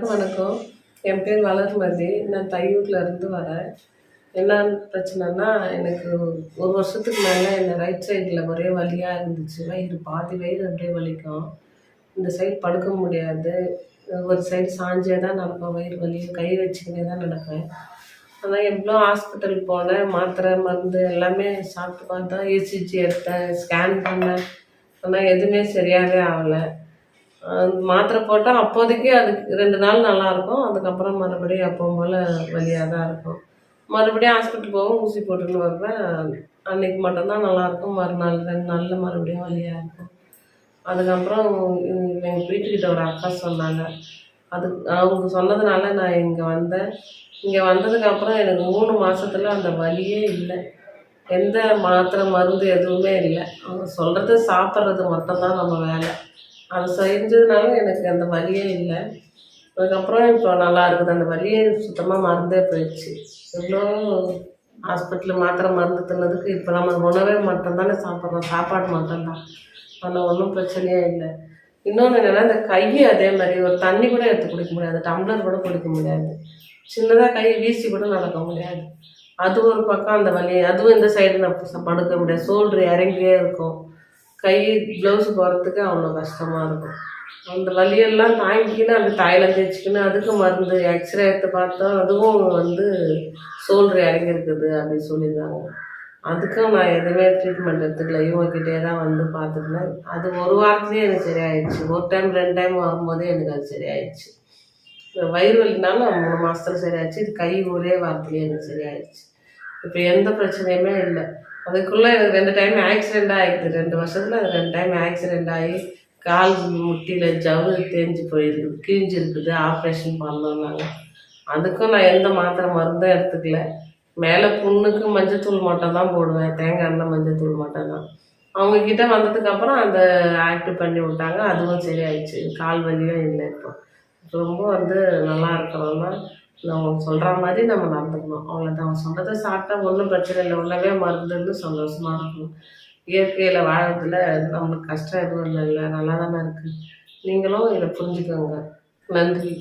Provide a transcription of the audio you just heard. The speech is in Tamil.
எல்லாருக்கும் வணக்கம். என் பேர் வளர்மதி. நான் தையூரில் இருந்து வரேன். என்ன பிரச்சனைன்னா, எனக்கு ஒரு வருஷத்துக்கு மேலே இந்த ரைட் சைடில் ஒரே வலியாக இருந்துச்சு. வயிறு பாதி வயிறு அப்படியே வலிக்கும். இந்த சைடு படுக்க முடியாது. ஒரு சைடு சாஞ்சே தான் நடப்பேன். வயிறு வலி கை வச்சுக்கினே தான் நடப்பேன். ஆனால் எவ்வளோ ஹாஸ்பிட்டல் போனேன், மாத்திரை மருந்து எல்லாமே சாப்பிட்டு பார்த்தா, இசிஜி எடுத்தேன், ஸ்கேன் பண்ணேன். ஆனால் எதுவுமே சரியாகவே ஆகலை. மாத்திரை போட்டால் அப்போதைக்கு அதுக்கு 2 நாள் நல்லாயிருக்கும். அதுக்கப்புறம் மறுபடியும் எப்பவும் போல் வலியாக தான் இருக்கும். மறுபடியும் ஹாஸ்பிட்டல் போவோம், ஊசி போட்டுன்னு வருவேன். அன்றைக்கி மட்டும்தான் நல்லாயிருக்கும். மறுநாள் 2 நாளில் மறுபடியும் வலியாக இருக்கும். அதுக்கப்புறம் எங்கள் வீட்டுக்கிட்ட ஒரு அக்கா சொன்னாங்க. அவங்க சொன்னதுனால நான் இங்கே வந்தேன். இங்கே வந்ததுக்கப்புறம் எனக்கு 3 மாதத்துல அந்த வலியே இல்லை. எந்த மாத்திரை மருந்து எதுவுமே இல்லை. அவங்க சொல்கிறது சாப்பிட்றது மட்டும்தான் நம்ம வேலை. அது செஞ்சதுனால எனக்கு அந்த வலியே இல்லை. அதுக்கப்புறம் இப்போ நல்லா இருக்குது. அந்த வலியே சுத்தமாக மறந்தே போயிடுச்சு. எவ்வளோ ஹாஸ்பிட்டலு மாத்திரை மருந்து தின்னதுக்கு இப்போ நம்ம உணவே மட்டும்தானே சாப்பிட்றோம், சாப்பாடு மட்டும்தான். ஆனால் ஒன்றும் பிரச்சனையே இல்லை. இன்னொன்று என்னென்னா, இந்த கை அதே மாதிரி ஒரு தண்ணி கூட எடுத்து குடிக்க முடியாது, டம்ளர் கூட குடிக்க முடியாது. சின்னதாக கை வீசி கூட நடக்க முடியாது. அது ஒரு பக்கம் அந்த வலி. அதுவும் இந்த சைடு நான் படுக்க முடியாது. ஷோல்ட்ரு இறங்கியே இருக்கும். கை க்ளவுஸு போடுறதுக்கு அவ்வளோ கஷ்டமாக இருக்கும். அந்த வலியெல்லாம் தாங்கிக்கின்னு அந்த தைலம் தேய்ச்சிக்கின்னு அதுக்கு மருந்து எக்ஸ்ரே எடுத்து பார்த்தா அதுவும் ஷோல்ட்ரு இறங்கியிருக்குது அப்படின்னு சொல்லியிருந்தாங்க. அதுக்கும் நான் எதுவுமே ட்ரீட்மெண்ட் எடுத்துக்கல. இவங்ககிட்டே தான் பார்த்துக்கினேன். அது ஒரு வாரத்துலேயே எனக்கு சரியாயிடுச்சு. ஒரு டைம் 2 டைம் வரும்போதே எனக்கு அது சரியாயிடுச்சு. வயிறு வலினாலும் 3 மாதத்துல சரியாயிடுச்சு. இது கை ஒரே வாரத்துலேயே எனக்கு சரியாயிடுச்சு. இப்போ எந்த பிரச்சனையுமே இல்லை. அதுக்குள்ளே எனக்கு 2 டைம் ஆக்சிடெண்ட்டாக ஆகிடுது. 2 வருஷத்தில் 2 டைம் ஆக்சிடெண்ட் ஆகி கால் முட்டியில் ஜவ்வு தேஞ்சு போயிருக்குது, கிழிஞ்சிருக்குது. ஆப்ரேஷன் பண்ணோன்னாங்க. அதுக்கும் நான் எந்த மாத்திரை மருந்தும் எடுத்துக்கல. மேலே புண்ணுக்கு மஞ்சத்தூள் மட்டும் தான் போடுவேன். தேங்காய் எண்ணெய் மஞ்சத்தூள் மட்டும் தான். அவங்கக்கிட்ட வந்ததுக்கப்புறம் அந்த ஆக்டிவ் பண்ணி விட்டாங்க. அதுவும் சரியாயிடுச்சு. கால் வலியும் இல்லை. இப்போ ரொம்ப நல்லா இருக்கிறோன்னா நம்ம சொல்கிற மாதிரி நம்ம நடந்துக்கணும். அவ்வளோதான். அவங்க சொல்கிறத சாப்பிட்டா ஒன்றும் பிரச்சனை இல்லை. உணவே மருந்துன்னு சந்தோஷமாக இருக்கணும். இயற்கையில் வாழறதுல நம்மளுக்கு கஷ்டம் எதுவும் இல்லைல்ல, நல்லா தானே இருக்குது. நீங்களும் இதை புரிஞ்சுக்கோங்க. நன்றி.